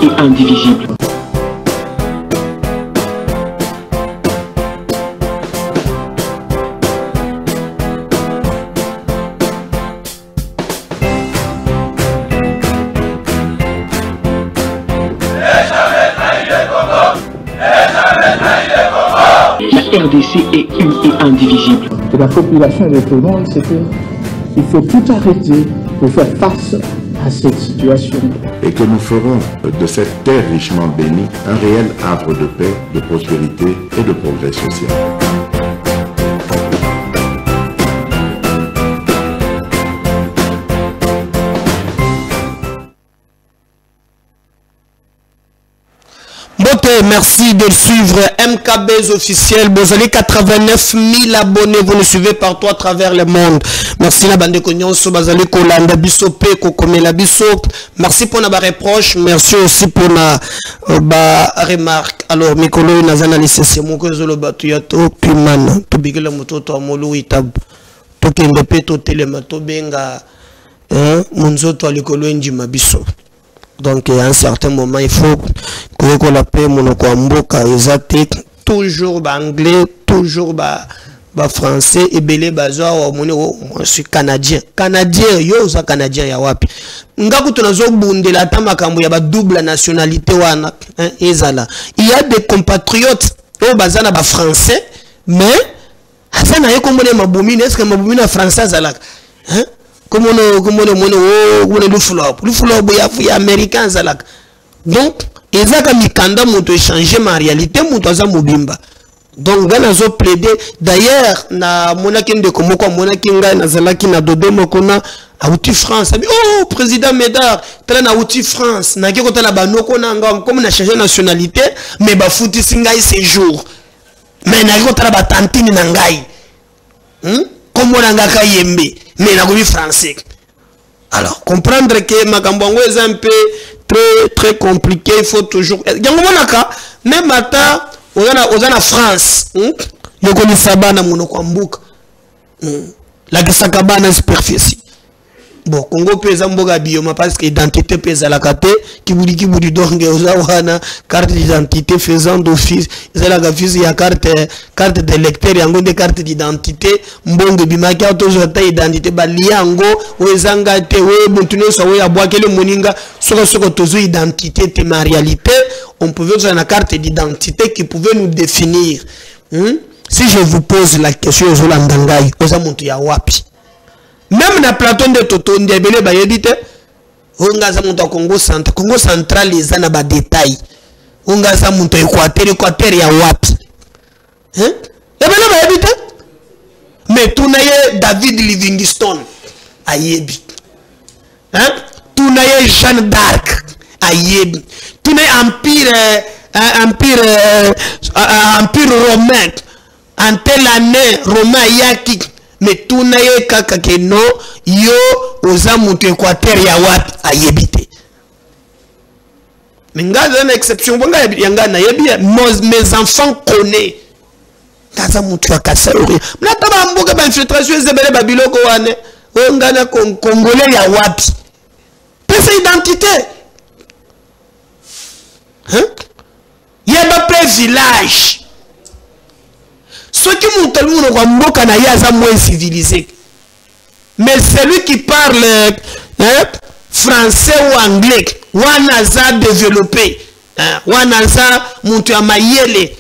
et indivisible. La RDC est une et indivisible. Et la population de tout le monde, c'est qu'il faut tout arrêter pour faire face à cette situation. Et que nous ferons de cette terre richement bénie un réel havre de paix, de prospérité et de progrès social. Merci de suivre MKB's officiel. Vous avez 89 000 abonnés. Vous nous suivez partout à travers le monde. Merci la bande de Kognonso. Bazali Kolanda Biso Pe Kokomela Biso. Merci pour nos reproches. Merci aussi pour nos remarques. Alors, Mikolo Nazana Lissé Mokozolo Batuyato Pimana. Tobigela Mototo Amolo Itab. Tokengepe to Telemato Benga. Munzoto Alikolo Njima Biso. Donc à un certain moment il faut que la paix monokwamboka ezate toujours anglais, toujours français et belé bazwa je suis canadien yo za canadien ya wapi ngaku tunazo bundela ta makambo ya ba double nationalité wana ezala il y a des compatriotes au bazana ba français mais ça na yeko mone mabumini est-ce que mabumini français azala comme on le flop ya américain zalak donc ezaka mikanda moto changer ma réalité moto aza mobimba donc gana zo plaider d'ailleurs na monaki ndeko moko monaki ngai na zalaki na Dodoma kona auti France oh président Médard tala na auti France na kiko tala banoko na ngam comme na changer nationalité mais ba futi singai séjour mais na kiko tala ba tantini na ngai comme on a kayembe mais la vie français. Alors comprendre que Makambongo est un peu très compliqué, il faut toujours même matin on a France yo ko sabana monoko mbuka la kisakabana superficie bon Congo pesa mboga bioma parce que identité pesa la kate kibudi donge ozawana carte d'identité faisant d'office ezala ga fils ya carte de lecteur yango de carte d'identité mbonge bimaki toujours ta identité baliango wezanga te we buntuno so we abwakele moninga soko tozo identité te ma réalité on pouvait faire une carte d'identité qui pouvait nous définir. Si je vous pose la question ozolandangai ozamuntu ya wapi même na plateau de Toto Ndiabele bayedite ongaza muntu Congo central les na ba détail ongaza muntu Équateur ya wapi ebele bayedite mais tunaye David Livingstone ayebi tunaye Jeanne d'Arc ayebi tunaye empire romain en telle année romain yaki mais tout naye kaka ke no yo oza mutu Équateur ya wapi ayebite mais ngaza na exception bonga yanga na yebi mes enfants connaissent kaza mutu akasauri mna taba mboka ba infiltration ezebele babiloko wane ngana congolais ya wapi pesa identité yeba pe village ce qui monte na yaza moins civilisé mais celui qui parle français ou anglais wanaza développé wanaza muntu amayele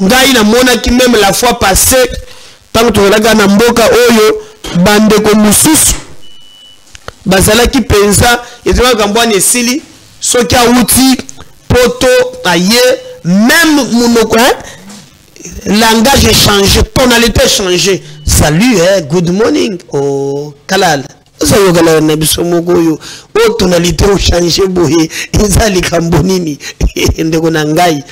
ngai na mona ki même la fois passée tant que tolaga na mboka oyo bande ko mususu bazala ki penza ezwa kambwana esili soki auti poto aye même monoko langage est changé, tonalité est changée. Salut, good morning. Oh, Kalal. Ça y est, nabiso mogoyo. Oh, tonalité a changé, bohé. Ezali kambonini. Ndegonangai.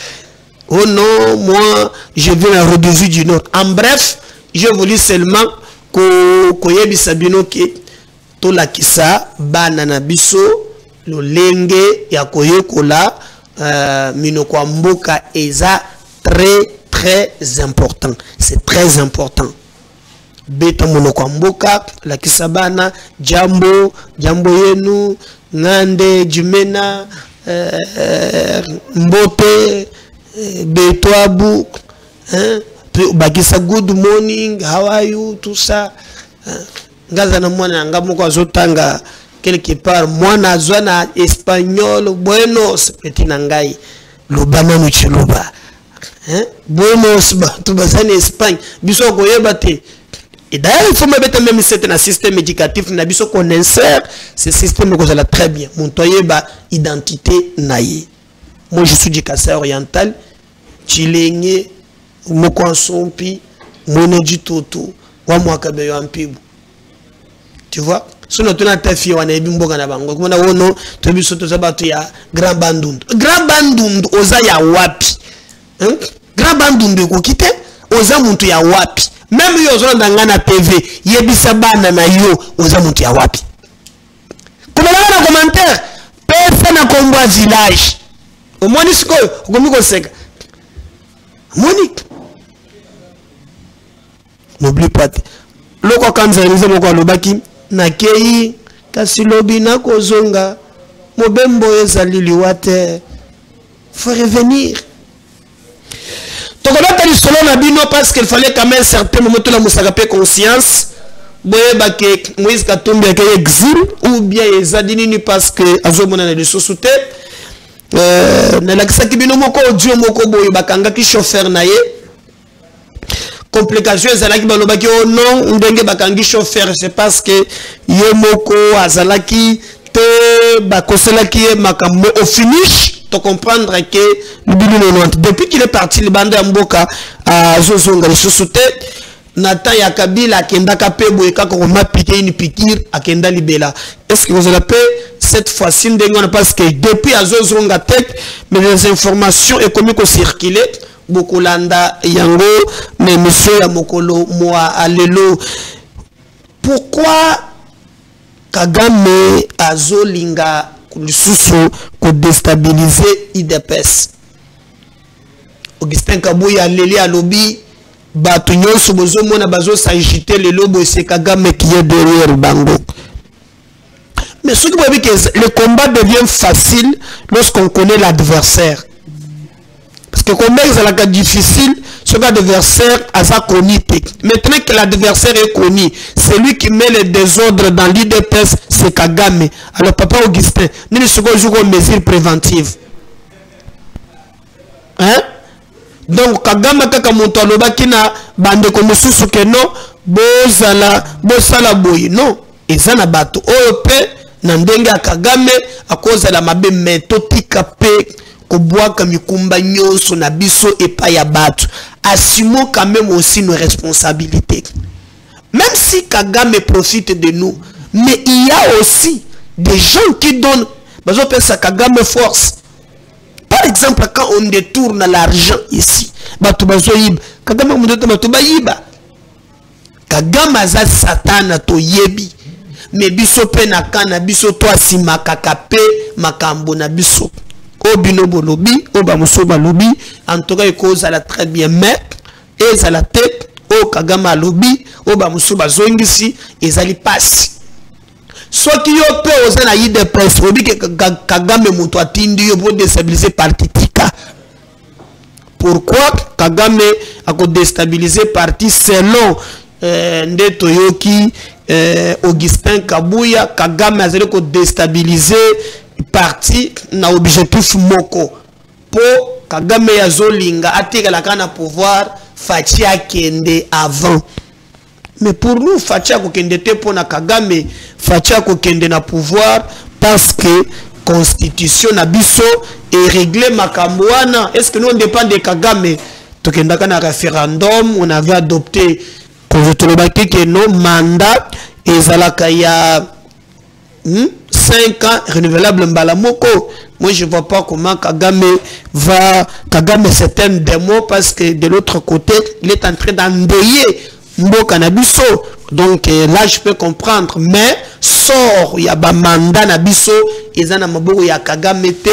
Oh non, moi, je viens à Rhodésie du Nord. En bref, je voulais seulement que yebi sabino ki to la kisa banana biso lo lenge ya koyekola minoko mboka eza très important. C'est très important. Beta monoko mboka la kisabana jambo yenu ngande jumena Mbote, Betoabu, Bakisa good morning, how are you, tout ça. Ngaza na mwana ngamoko azotanga quelque part mwana azwana espagnol buenos petit nangai lobana no chiloba buenos tu bazani Espagne biso koyeba te. Et d'ailleurs il faut mettre même un système éducatif na biso qu'on insère ce système que ça très bien mon toyeba identité naie. Moi je suis du Kassai oriental chilenge moko nsompi mona du toto wa mwaka beyo ampibu. Tu vois, si on a ta fille, on a une bonne bango. Comme on a ono, tu as vu surtout ça battu ya grand bandund. Grand bandund oza ya wapi. Grand bandund ko kite oza muntu ya wapi. Même yo zo ndangana TV, yebisa bana na yo oza muntu ya wapi. Comme on a commentaire, personne na kombo village. Au moins siko, komi ko seka. Monique. N'oublie pas. Loko kanza elize moko lobaki nakei kasi lobi na kozonga mobembo ezali liwate faut revenir tokolata lisolo na bino parce qu'il fallait quand même un certain moment tout la musaka pe conscience boye bake Moïse Katumbi ak exil ou bien ezadini ni parce que azomona na lisusu te na lakisaki bino moko audio moko boye bakanga ki chauffeur na ye complication ezalaki balobaki oh non ndenge bakangi chauffeur c'est parce que ye moko azalaki te bakoselaki makambo au finish to comprendre que depuis qu'il est parti le bande ya mboka à zozonga lisusu te nata ya Kabila akendaka pe boye kaka ko mapike une piqûre akenda libela. Est-ce que vous avez cette fois-ci ndenge parce que depuis à zozonga tête mais les informations économiques circulent beaucoup landa yango mais monsieur ya mokolo moi alelo pourquoi Kagame azolinga lisusu ko déstabiliser IDPS. Augustin Kabuya aleli alobi batu nyonso bozo mona bazo s'agiter le lobo c'est Kagame qui est derrière bango. Mais ce qui veut dire que le combat devient facile lorsqu'on connaît l'adversaire. Parce que combat est difficile, ce adversaire a connu. Maintenant que l'adversaire est connu, c'est lui qui met le désordre dans l'IDPS, c'est Kagame. Alors papa Augustin, nous avons une mesure préventive. Hein? Donc Kagame kaka monto aloba kina bande ko mususu ke non bosala boyi non ezana bato ope na ndenge Kagame akoza la mabe metotika pe ko boaka mikumba nyonso na biso epa ya bato. Assumons quand même aussi nos responsabilités. Même si Kagame profite de nous, mais il y a aussi des gens qui donnent Kagame force. Par exemple, quand on détourne l'argent ici, Kagame aza satana to yebi. Mais biso pe na kana biso to asima kakape makambo na biso. Obino bolobi, obamuso balobi, en tout cas il cause à la très bien mais et à la tête au Kagame lobi, obamuso bazongisi ezali passe. Soit qui yo pe ozana yide presse, obi que Kagame muto atindi yo pour déstabiliser parti tika. Pourquoi Kagame a déstabilisé parti selon Ndeto Yoki Augustin Kabuya, Kagame a déstabilisé parti na objectif moko po Kagame ya zolinga atika la kana pouvoir Fatia kende avant. Mais pour nous Fatia ko kende te po na Kagame, Fatia ko kende na pouvoir parce que constitution na biso est réglé makamwana. Est-ce que nous on dépend de Kagame? To kenda kana référendum, on avait adopté que non mandat ezalaka ya 5 ans renouvelable mbalamoko. Moi je vois pas comment Kagame c'est un démon parce que de l'autre côté il est en train d'endeuiller mboka na biso. Donc là je peux comprendre mais sort il y a ba mandat na biso ezana maboko ya Kagame te,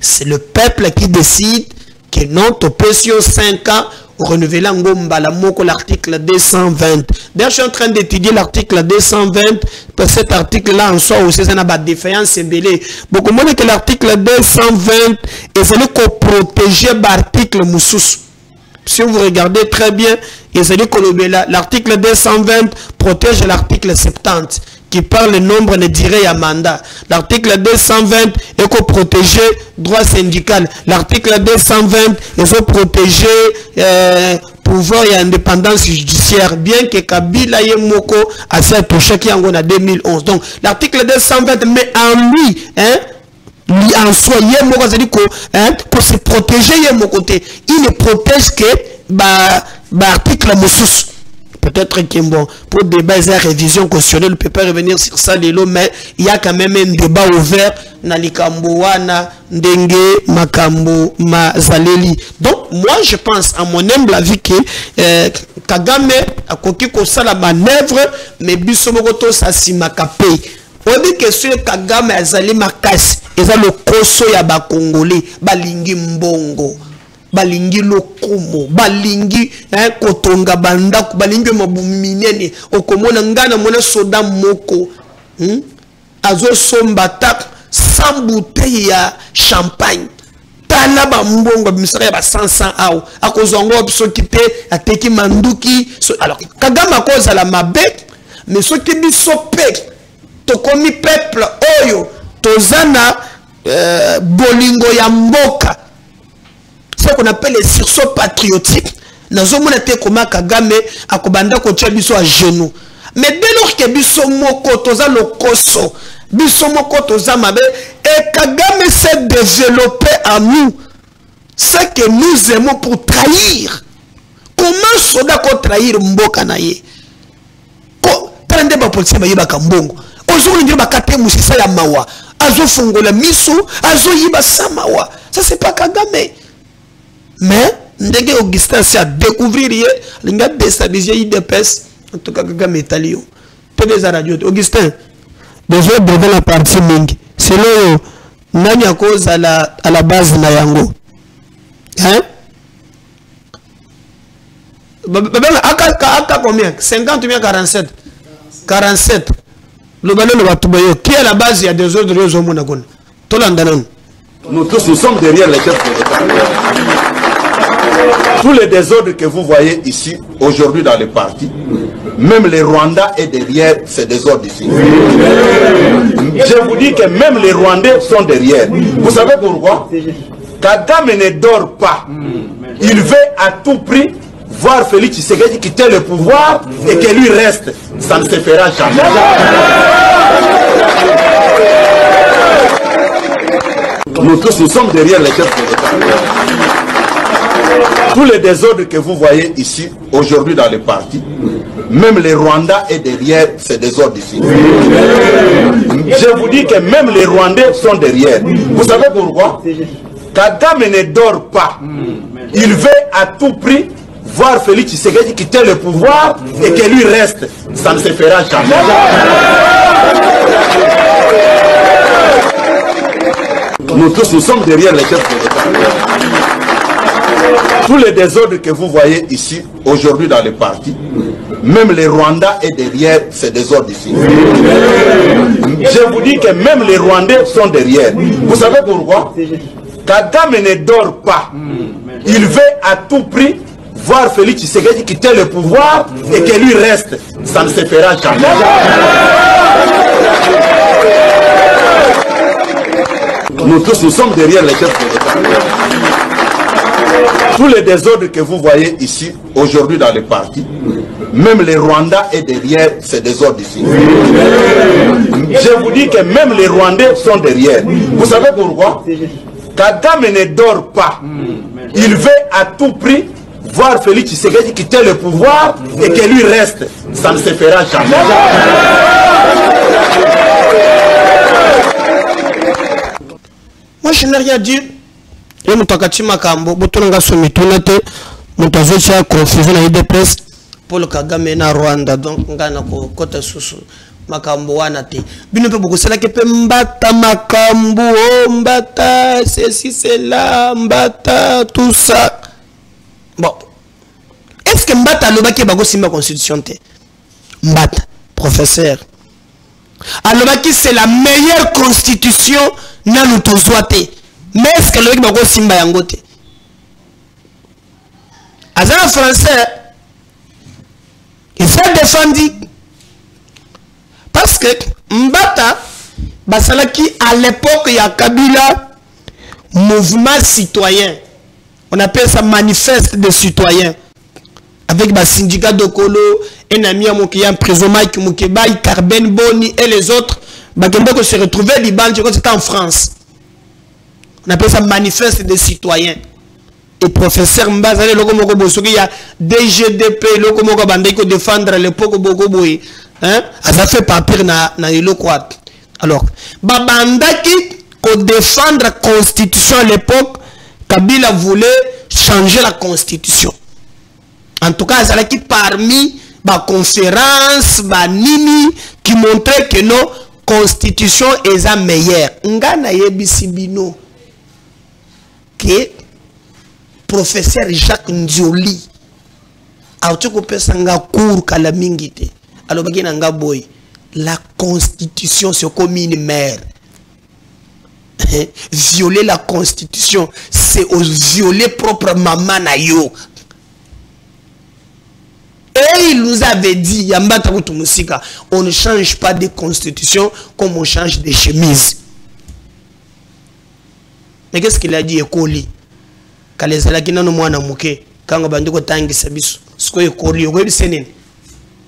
c'est le peuple qui décide que non to pression 5 ans renouveler Ngombala Moko l'article 220. D'ailleurs, je suis en train d'étudier l'article 220, parce que cet article-là en soi aussi, c'est une défaillance belée. Beaucoup moins que l'article 220 est venu protéger l'article Moussous. Si vous regardez très bien, l'article 220 protège l'article 70 qui parle le nombre de durées à mandat. L'article 220 est pour protéger droit syndical. L'article 220 est pour protéger pouvoir et indépendance judiciaire, bien que Kabila Yemoko a fait touché qui en 2011. Donc l'article 220 met en lui, en soi, pour se protéger, il ne protège que l'article Moussous. Peut-être que bon, pour débat et révision constitutionnelle, ne peut pas revenir sur ça, mais il y a quand même un débat ouvert dans les Wana, Ndenge, Makambo, Mazaleli. Donc, moi, je pense, à mon humble avis, que Kagame a coquille comme ça la manœuvre, mais Bissomogoto, ça s'y m'a capé. On dit que ce Kagame a zali makasi, et ça le koso ya ba Congolais, balingi mbongo. Balingi lokumo, balingi kotonga bandaku, balingi mabuminene, okomona ngana mona soda moko, azo sombatak, 100 bouteilles ya champagne. Tala ba mbongo bimisaka ba 500 aou, akozongo biso kite, ateki manduki, alors Kagame akoza la mabe, mais ce qui biso pe, tokomi peuple oyo, tozana bolingo ya mboka. Ce qu'on appelle les sursauts patriotiques. Nous avons été comme Kagame à Kobanda Kocha Biso à genoux. Mais dès lors que Biso Moko toza le koso, Biso Moko toza mabe, et Kagame s'est développé à nous ce que nous aimons pour trahir. Comment soda ko trahir Mboka naye? Ko prendre ba police ba yiba kambongo. Ozo ndira ba kate musisa ya mawa. Azo fungola miso, azo yiba samawa. Ça c'est pas Kagame. Mais, ndenge Augustin s'est à découvrir, il a déstabilisé l'IDPS, en tout cas, Kagame est allé. TV radio. Augustin, déjà, devant la partie Ming, c'est là où Nani à cause à la base de Nayango. Hein? Aka combien? 50 ou bien 47? 47. Le ballon de Batubayo. Qui est à la base? Il y a des ordres de Zomonagon. Tolandanon. Nous tous, nous sommes derrière les chefs de l'État. Tous les désordres que vous voyez ici, aujourd'hui dans les partis, même les Rwandais est derrière ces désordres ici. Je vous dis que même les Rwandais sont derrière. Vous savez pourquoi? Kagame ne dort pas. Il veut à tout prix voir Félix Tshisekedi quitter le pouvoir et que lui reste. Ça ne se fera jamais. Nous tous, nous sommes derrière les chefs de l'État. Tous les désordres que vous voyez ici, aujourd'hui dans les partis, même les Rwandais est derrière ces désordres ici. Je vous dis que même les Rwandais sont derrière. Vous savez pourquoi? Kagame ne dort pas. Il veut à tout prix voir Félix Tshisekedi quitter le pouvoir et que lui reste. Ça ne se fera jamais. Nous tous, nous sommes derrière les chefs de l'État. Tous les désordres que vous voyez ici, aujourd'hui dans les partis, même les Rwandais est derrière ces désordres ici. Je vous dis que même les Rwandais sont derrière. Vous savez pourquoi? Kagame ne dort pas. Il veut à tout prix voir Félix Tshisekedi quitter le pouvoir et que lui reste. Ça ne se fera jamais. Nous tous, nous sommes derrière les chefs de l'État. Tous les désordres que vous voyez ici, aujourd'hui dans les partis, même les Rwandais est derrière ces désordres ici. Je vous dis que même les Rwandais sont derrière. Vous savez pourquoi? Kagame ne dort pas. Il veut à tout prix voir Félix Tshisekedi quitter le pouvoir et que lui reste. Ça ne se fera jamais. Moi, je n'ai rien dit. Et mon takati makambo, botonga somitunate, mon tazochi a confusion à IDPS pour le Kagame na Rwanda. Donc, ngana ko kota susu makambo wana te. Bino pe beaucoup c'est là que pe mbata makambo, mbata ceci cela, mbata tout ça. Bon, que Mbata alobaki bako simba constitution te? Mbata, professeur. Alobaki c'est la meilleure constitution na nous tozoate. Mais est-ce que alobaki bako simba yango te? Azan français, il s'est défendu. Parce que Mbata, basalaki à l'époque, il y a Kabila, mouvement citoyen. On appelle ça manifeste des citoyens. Avec le syndicat de Kolo, un ami à mon qui est en prison, Mike Moukebaï, Carben Boni et les autres, qui se retrouvaient Liban, c'était en France. On appelle ça manifeste des citoyens. Et professeur Mbazale, il y a DGDP, il défendre l'époque Bogoboy. Hein? Ça fait papier na quoi. Alors, Babandaki, pour défendre la constitution à l'époque, Kabila voulait changer la constitution. En tout cas, il y a parmi les conférences, nini, qui montraient que nos constitutions sont meilleures. Ngana yebisibino que professeur Jacques Ndioli a cours kalamingite. Alors, la constitution, c'est comme une mère. Violer la constitution, c'est violer propre maman nayo. Et il nous avait dit, on ne change pas de constitution comme on change de chemise. Mais qu'est-ce qu'il a dit, Ekoli? Quand les alakina no mwana muke, quand on bandiko tangi sabiso, ce que Ekoli, Ekoli senen.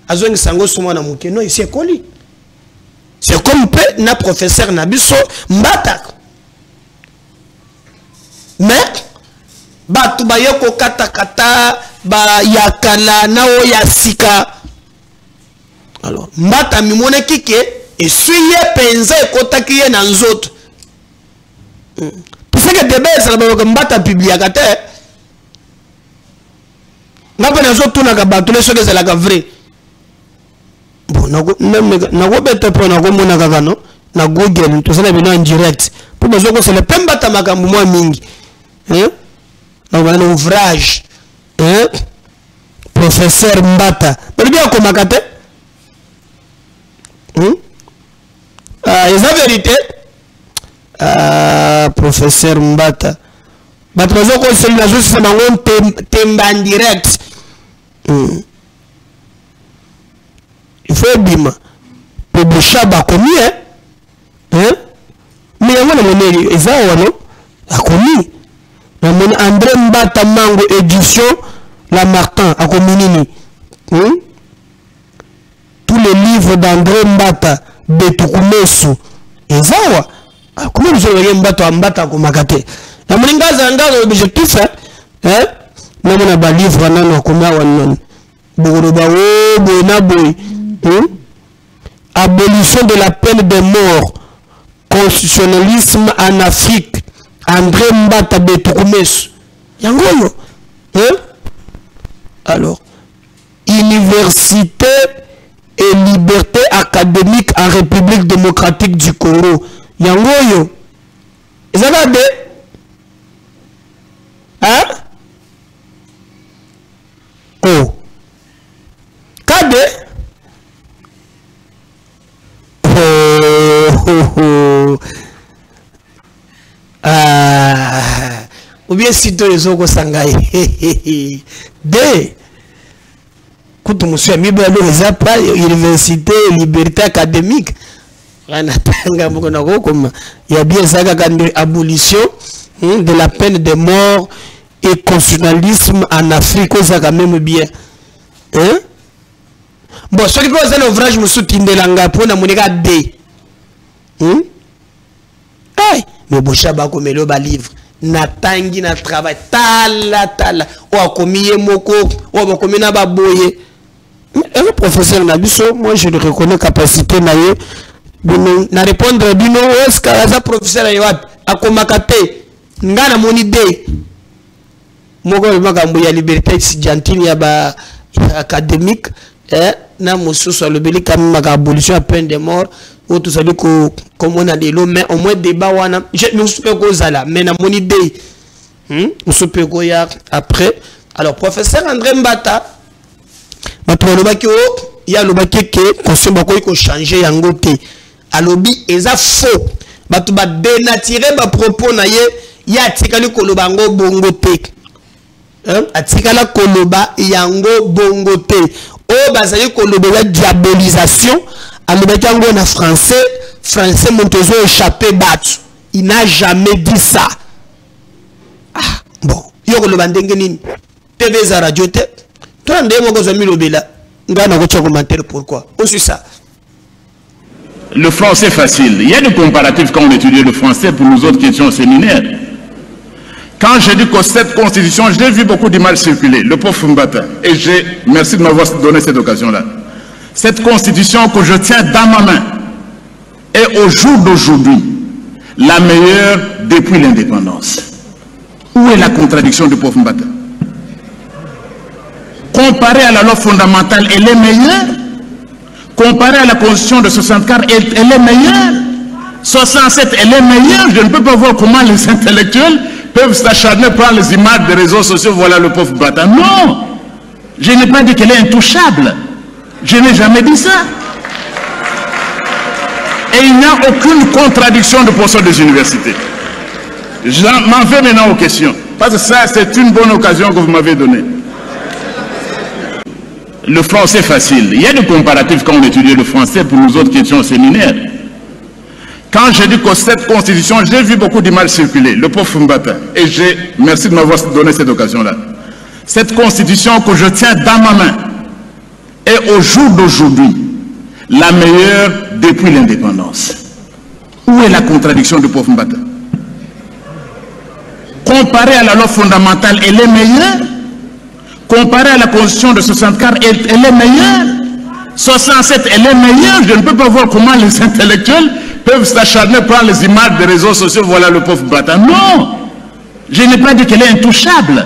Azongi sango sumwana muke, non, c'est Ekoli. C'est comme na professeur Nabiso Mbata. Mais batu bayoko katakata ba yakala na o yasika. Alors Mbata mimone kike et suye penza ekotaki ye na nzoto. Pour ça que débé ça ba Mbata publiakate. Ngapa na zoto na ka batu le soke zela ka vrai. Bon, na bete po na komona kaka no na Google to sala bino en direct pour besoin que c'est le pembata makambo moi mingi hein na ba no ouvrage hein professeur Mbata bali bien ko makate la vérité professeur Mbata ba besoin que c'est la juste na on temba en direct il faut bima pour boucher ba commis hein mais on a mené ezao non a commis on mené André Mbata Mango édition la Martin a commis nini tous les livres d'André Mbata Betukumesu ezao comment nous allons Mbata ko makate na mlingaza ngalo objectif hein na mona ba livre nano ko ma wan bogoro ba wo bona boy. Abolition de la peine de mort, constitutionnalisme en Afrique, André Mbata Betukumesu. Yangoyo. Alors, université et liberté académique en République démocratique du Congo. Yangoyo. Ils ont dit. Hein? Oh. Kade? Ou bien si tu es au Sangaï. D. Quand on se mis à l'université, liberté académique. Il y a bien ça, abolition de la peine de mort et constitutionnalisme en Afrique. Ça quand même bien. Hein? Bon, ce qui est un ouvrage, je me soutiens de l'anga pour na monega D. Mais Bouchaba comme le livre. Na tangi na travail. Tala. Ou a commis moko. Ou a commis na baboye. Le professeur Nabiso, moi je le reconnais capacité na ye. Na répondre bino est-ce que ça professeur a komakate. Ngana mon idée. Moko makambo ya liberté gentille ya ba académique. Na mosusu alobeli comme ma abolition à peine de mort ou tout ça comme on a dit mais au moins débat wana je nous peux causer là mais na mon idée on se peut goya après alors professeur André Mbata bato balobaki o ya lobaki ke conscient bakoki ko changer yango te alobi eza faux bato ba dénaturer ba propos na ye ya atikali koloba yango bongo te atikala koloba yango bongo te o bazali koloba la diabolisation alobaki yango na français montezo échappé battu il n'a jamais dit ça. Ah bon yo koloba ndenge nini TV za radio te toi ndenge moko zo milobela ngana ko tcha commentaire pourquoi on suit ça. Le français facile. Il y a des comparatifs quand on étudie le français pour nous autres qui étions au séminaire. Quand j'ai dit que cette constitution, j'ai vu beaucoup d'images circuler, le pauvre Mbata, et merci de m'avoir donné cette occasion-là. Cette constitution que je tiens dans ma main est au jour d'aujourd'hui la meilleure depuis l'indépendance. Où est la contradiction du pauvre Mbata? Comparée à la loi fondamentale, elle est meilleure. Comparée à la constitution de 64, elle est meilleure. 67, elle est meilleure. Je ne peux pas voir comment les intellectuels peuvent s'acharner par les images des réseaux sociaux. Voilà le pauvre Mbata. Non, je n'ai pas dit qu'elle est intouchable. Je n'ai jamais dit ça. Et il n'y a aucune contradiction de position des universités. Je m'en vais maintenant aux questions. Parce que ça, c'est une bonne occasion que vous m'avez donnée. Le français facile. Il y a des comparatifs quand on étudie le français pour nous autres qui étions au séminaire. Quand j'ai dit que cette constitution, j'ai vu beaucoup d'images circuler, le pauvre Mbata, et merci de m'avoir donné cette occasion-là. Cette constitution que je tiens dans ma main est au jour d'aujourd'hui la meilleure depuis l'indépendance. Où est la contradiction du pauvre Mbata? Comparée à la loi fondamentale, elle est meilleure. Comparée à la constitution de 64, elle est meilleure. 67, elle est meilleure. Je ne peux pas voir comment les intellectuels peuvent s'acharner par les images des réseaux sociaux. Voilà le pauvre Mbata. Non, je n'ai pas dit qu'elle est intouchable.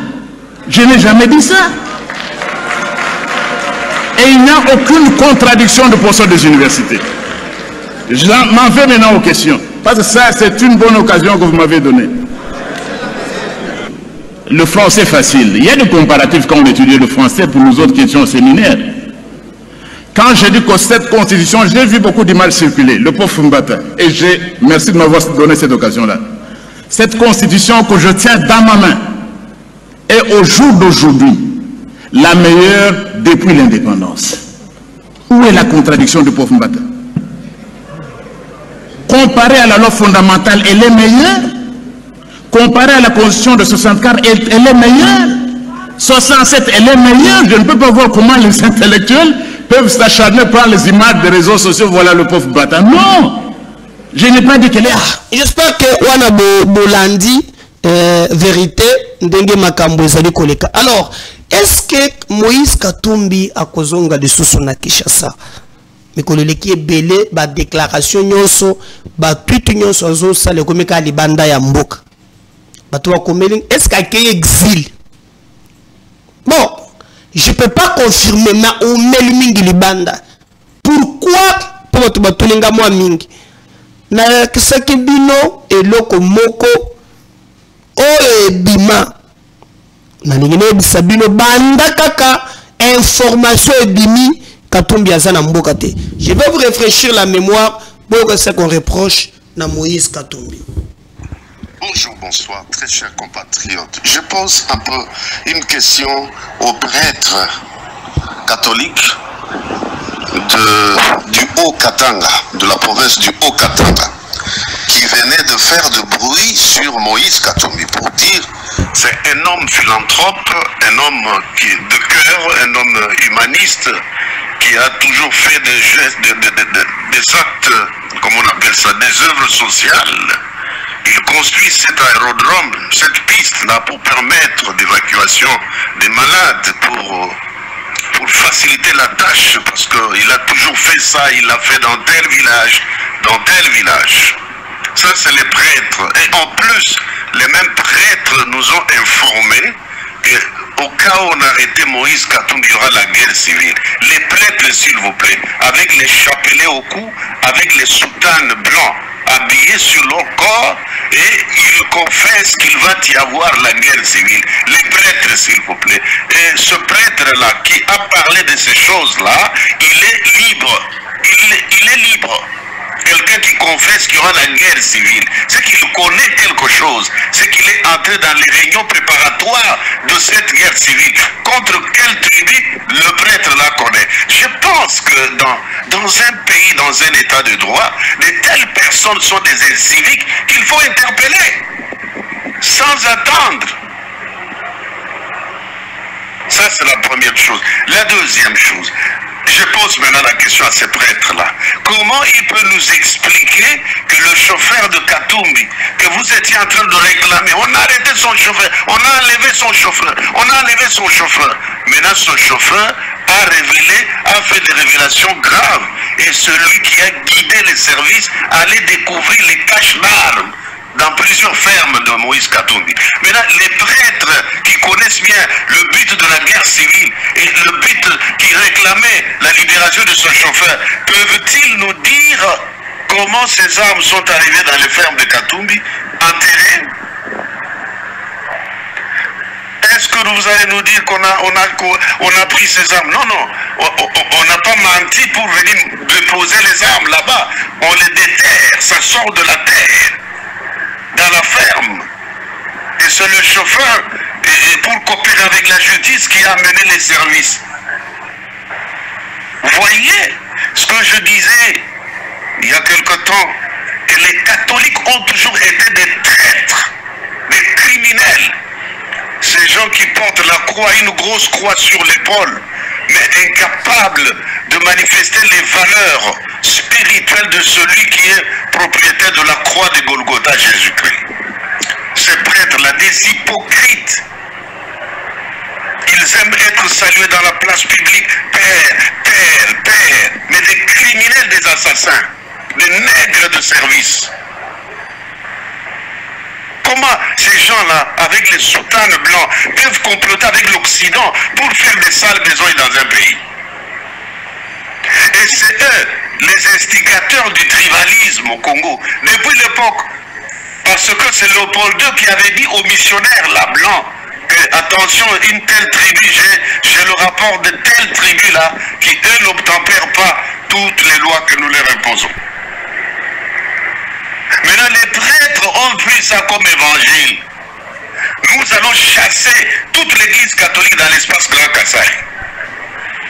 Je n'ai jamais dit ça. Et il n'y a aucune contradiction de position des universités. Je m'en vais maintenant aux questions. Parce que ça, c'est une bonne occasion que vous m'avez donnée. Le français facile. Il y a des comparatifs quand on étudie le français pour nous autres qui étions au séminaire. Quand j'ai dit que cette constitution, j'ai vu beaucoup d'images circuler, le pauvre Mbata, et merci de m'avoir donné cette occasion-là. Cette constitution que je tiens dans ma main est au jour d'aujourd'hui la meilleure depuis l'indépendance. Où est la contradiction du pauvre Mbata? Comparée à la loi fondamentale, elle est meilleure. Comparée à la constitution de 64, elle est meilleure. 67, elle est meilleure. Je ne peux pas voir comment les intellectuels peuvent s'acharner par les images des réseaux sociaux. Voilà le pauvre Mbata. Non, je n'ai pas dit qu'elle est... J'espère que Wana Bolandi, vérité, ndenge makambo ezali koleka. Alors, est-ce que Moïse Katumbi a kozonga de Sousona Kishasa? Mais qu'on le qui est belé, ba déclaration nyonso, ba tweet nyonso azo sale komeka libanda ya mboka. Est-ce qu'il y a exil? Bon, je ne peux pas confirmer, mais on met le mingi libanda. Pourquoi? Pour que tu aies moi mingi. Na kisaki bino eloko moko o ebima. Na ningine bisabino banda kaka information ebimi Katumbi azana mboka te. Je vais vous réfléchir la mémoire pour que ce qu'on reproche na Moïse Katumbi. Bonjour, bonsoir, très chers compatriotes. Je pose un peu une question aux prêtres catholiques du Haut-Katanga, de la province du Haut-Katanga, qui venaient de faire du bruit sur Moïse Katumbi pour dire c'est un homme philanthrope, un homme de cœur, un homme humaniste qui a toujours fait des gestes, des actes, comment on appelle ça, des œuvres sociales. Il construit cet aérodrome, cette piste-là pour permettre l'évacuation des malades, pour faciliter la tâche, parce qu'il a toujours fait ça, il l'a fait dans tel village, dans tel village. Ça, c'est les prêtres. Et en plus, les mêmes prêtres nous ont informés que au cas où on arrêtait Moïse Katumbi, il y aura la guerre civile. Les prêtres, s'il vous plaît, avec les chapelets au cou, avec les soutanes blancs habillés sur leur corps, et ils confessent qu'il va y avoir la guerre civile. Les prêtres, s'il vous plaît. Et ce prêtre-là qui a parlé de ces choses-là, il est libre. Il est libre. Quelqu'un qui confesse qu'il y aura la guerre civile, c'est qu'il connaît quelque chose, c'est qu'il est entré dans les réunions préparatoires de cette guerre civile. Contre quelle tribu le prêtre la connaît? Je pense que dans un pays, dans un état de droit, de telles personnes sont des inciviques qu'il faut interpeller, sans attendre. Ça, c'est la première chose. La deuxième chose, je pose maintenant la question à ces prêtres-là. Comment il peut nous expliquer que le chauffeur de Katumbi, que vous étiez en train de réclamer, on a arrêté son chauffeur, on a enlevé son chauffeur, on a enlevé son chauffeur. Maintenant, son chauffeur a fait des révélations graves. Et celui qui a guidé les services allait découvrir les caches d'armes dans plusieurs fermes de Moïse Katumbi. Maintenant, les prêtres qui connaissent bien le but de la guerre civile et le but qui réclamait la libération de son chauffeur, peuvent-ils nous dire comment ces armes sont arrivées dans les fermes de Katumbi, enterrées? Est-ce que vous allez nous dire qu'on a pris ces armes? Non, non. On n'a pas menti pour venir déposer les armes là-bas. On les déterre, ça sort de la terre, dans la ferme. Et c'est le chauffeur, pour coopérer avec la justice, qui a amené les services. Vous voyez ce que je disais il y a quelque temps, que les catholiques ont toujours été des traîtres, des criminels. Ces gens qui portent la croix, une grosse croix sur l'épaule, mais incapables de manifester les valeurs spirituelles de celui qui est propriétaire de la croix de Golgotha, Jésus-Christ. Ces prêtres-là, des hypocrites, ils aiment être salués dans la place publique, Père, Père, Père, mais des criminels, des assassins, des nègres de service. Comment ces gens-là, avec les soutanes blancs, peuvent comploter avec l'Occident pour faire des sales besognes dans un pays? Et c'est eux, les instigateurs du tribalisme au Congo, depuis l'époque. Parce que c'est Léopold II qui avait dit aux missionnaires, là, blancs, que, attention, une telle tribu, j'ai le rapport de telle tribu-là, qui, eux, n'obtempèrent pas toutes les lois que nous leur imposons. Maintenant, les prêtres ont vu ça comme évangile. Nous allons chasser toute l'église catholique dans l'espace Grand Kassai.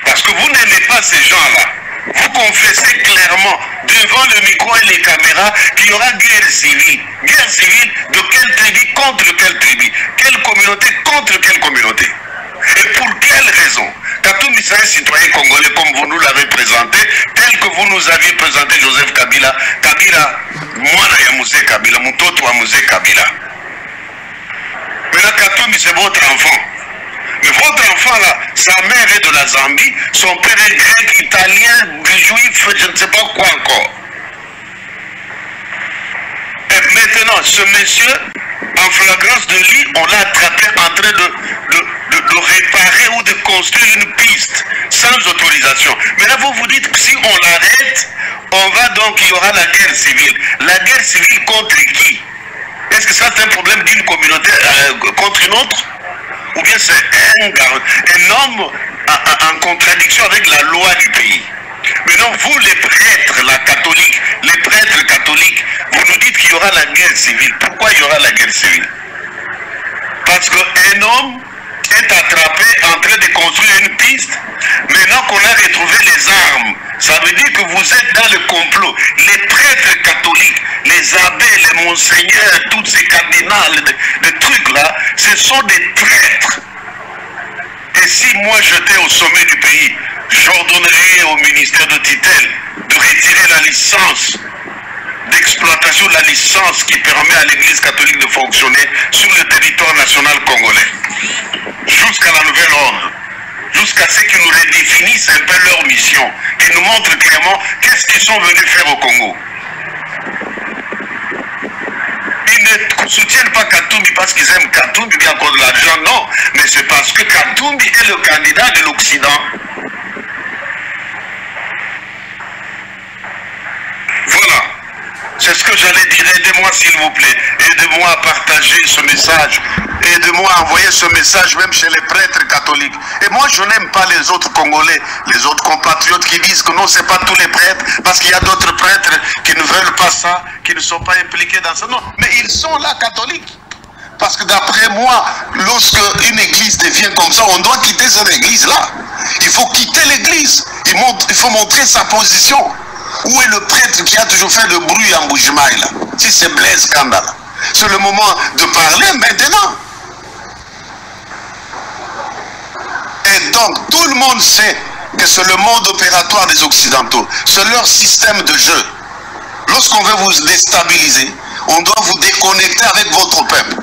Parce que vous n'aimez pas ces gens-là. Vous confessez clairement, devant le micro et les caméras, qu'il y aura guerre civile. Guerre civile de quelle tribu contre quelle tribu? Quelle communauté contre quelle communauté? Et pour quelle raison? Katumbi, c'est un citoyen congolais comme vous nous l'avez présenté, tel que vous nous aviez présenté Joseph Kabila. Kabila, Mwana ya Moussé Kabila, Mutoto wa Moussé Kabila. Maintenant, Katumbi, c'est votre enfant. Mais votre enfant là, sa mère est de la Zambie, son père est grec, italien, juif, je ne sais pas quoi encore. Et maintenant, ce monsieur, en flagrance de lit, on l'a attrapé en train de réparer ou de construire une piste sans autorisation. Mais là, vous vous dites que si on l'arrête, on va donc, il y aura la guerre civile. La guerre civile contre qui? Est-ce que ça c'est un problème d'une communauté contre une autre? Ou bien c'est un homme en contradiction avec la loi du pays? Maintenant, vous les prêtres, la catholique, les prêtres catholiques, vous nous dites qu'il y aura la guerre civile. Pourquoi il y aura la guerre civile? Parce qu'un homme est attrapé en train de construire une piste, maintenant qu'on a retrouvé les armes. Ça veut dire que vous êtes dans le complot. Les prêtres catholiques, les abbés, les monseigneurs, tous ces cardinals, des trucs là, ce sont des traîtres. Et si moi j'étais au sommet du pays, j'ordonnerais au ministère de tutelle de retirer la licence d'exploitation, la licence qui permet à l'église catholique de fonctionner sur le territoire national congolais, jusqu'à la nouvelle ordre, jusqu'à ce qu'ils nous redéfinissent un peu leur mission, qu'ils nous montrent clairement qu'est-ce qu'ils sont venus faire au Congo. Ils ne soutiennent pas Katumbi parce qu'ils aiment Katumbi bien à cause de l'argent, non, mais c'est parce que Katumbi est le candidat de l'Occident. Voilà. C'est ce que j'allais dire. Aidez-moi s'il vous plaît. Aidez-moi à partager ce message. Aidez-moi à envoyer ce message même chez les prêtres catholiques. Et moi je n'aime pas les autres Congolais, les autres compatriotes qui disent que non, c'est pas tous les prêtres, parce qu'il y a d'autres prêtres qui ne veulent pas ça, qui ne sont pas impliqués dans ça. Non, mais ils sont là catholiques. Parce que d'après moi, lorsque une église devient comme ça, on doit quitter cette église-là. Il faut quitter l'église. Il faut montrer sa position. Où est le prêtre qui a toujours fait le bruit en Bujimaï là? Si c'est Blaise Kandala. C'est le moment de parler maintenant. Et donc, tout le monde sait que c'est le mode opératoire des Occidentaux. C'est leur système de jeu. Lorsqu'on veut vous déstabiliser, on doit vous déconnecter avec votre peuple.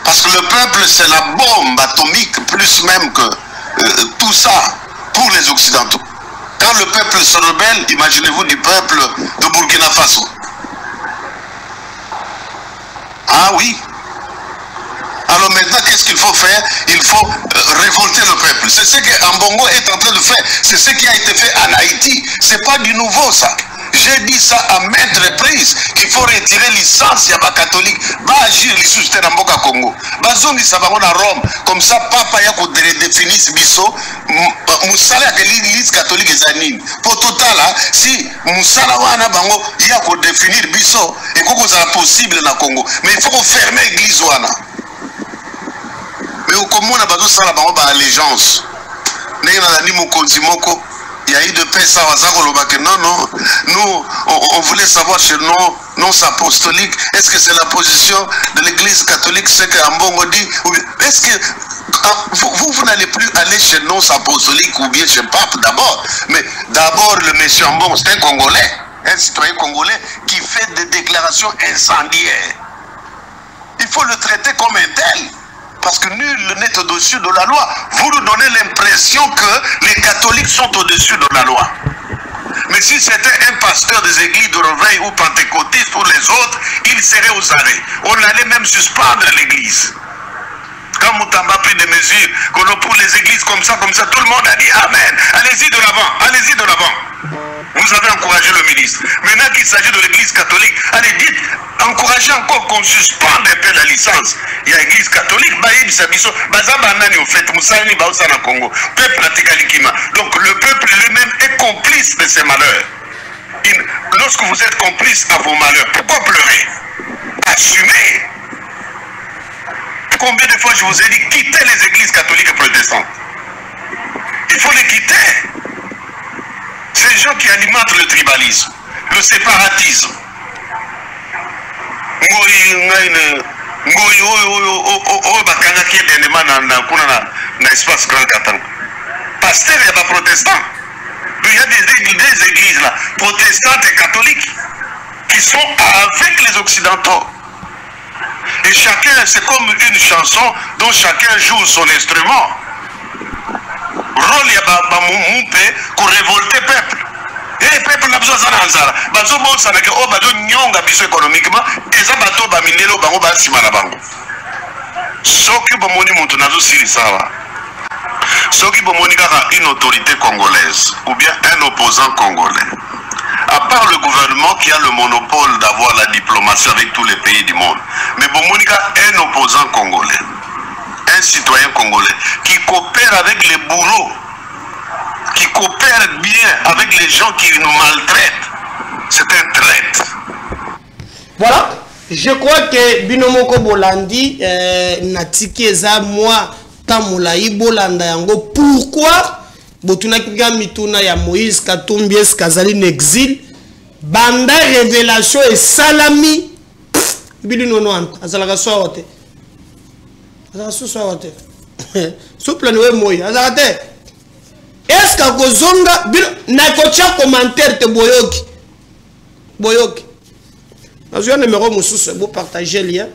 Parce que le peuple, c'est la bombe atomique, plus même que tout ça, pour les Occidentaux. Quand le peuple se rebelle, imaginez-vous du peuple de Burkina Faso. Ah oui. Alors maintenant, qu'est-ce qu'il faut faire? Il faut révolter le peuple. C'est ce que Ambongo est en train de faire. C'est ce qui a été fait en Haïti. C'est pas du nouveau ça. J'ai dit ça à maintes reprises, qu'il faut retirer licence à catholique, va agir les sous dans Mboka Congo. Bazongi Sabango à Rome, comme ça papa ya ko définisse biso musala que l'église catholique est anine. Pour total si musala wana bango ya ko définir biso et koko ça possible na Congo, mais il faut qu'on ferme l'église wana. Mais au comment na bazo sala bango ba allégeance. Ndenge na ni mokonzi moko. Il y a eu de paix, ça va non, nous, on voulait savoir chez nos apostoliques, est-ce que c'est la position de l'église catholique, ce que Ambongo dit, est-ce que vous n'allez plus aller chez nos apostoliques ou bien chez le pape d'abord, mais d'abord le monsieur Ambongo, c'est un Congolais, un citoyen congolais qui fait des déclarations incendiaires. Il faut le traiter comme un tel. Parce que nul n'est au-dessus de la loi. Vous nous donnez l'impression que les catholiques sont au-dessus de la loi. Mais si c'était un pasteur des églises de réveil ou pentecôtiste ou les autres, il serait aux arrêts. On allait même suspendre l'église. Quand Moutamba a pris des mesures pour les églises comme ça, tout le monde a dit Amen. Allez-y de l'avant, allez-y de l'avant. Vous avez encouragé le ministre. Maintenant qu'il s'agit de l'église catholique, allez, dites, encouragez encore qu'on suspende un peu la licence. Il y a l'église catholique, donc le peuple lui-même est complice de ses malheurs. Lorsque vous êtes complice à vos malheurs, pourquoi pleurer? Assumez. Combien de fois je vous ai dit quittez les églises catholiques et protestantes? Il faut les quitter. Ces gens qui alimentent le tribalisme, le séparatisme. Pasteur, il y a des protestants. Il y a des églises là, protestantes et catholiques, qui sont avec les occidentaux. Et chacun, c'est comme une chanson dont chacun joue son instrument. Rôle ya pour révolter le peuple. Et le peuple n'a besoin de ça. Bazo bon ça que oh bazo nyonga biso économiquement et ça bato ba minelo bango ba sima na bango. Soki bomoni muntu nazo siri sawa. Soki bomoni kaka une autorité congolaise ou bien un opposant congolais. À part le gouvernement qui a le monopole d'avoir la diplomatie avec tous les pays du monde. Mais Bomonika est un opposant congolais, un citoyen congolais qui coopère avec les bourreaux, qui coopère bien avec les gens qui nous maltraitent. C'est un traître. Voilà, je crois que Binomoko Bolandi, Natiki Eza, moi, Tamulaï Bolanda Yango, pourquoi Botuna Kiga Mituna ya Moïse Katumbi Kazali exil banda révélation et salami bili nono anta azalaka sote azalaka sote souple noé moyi azalaka te est-ce que kozonga na kocha commentaire te boyoki azwa numéro mususu bo partager lien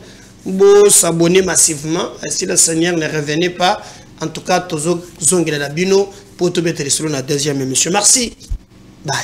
bo s'abonner massivement si le Seigneur ne revenait pas. En tout cas, Tozo Zongela Bino pour te mettre sur la deuxième émission. Merci. Bye.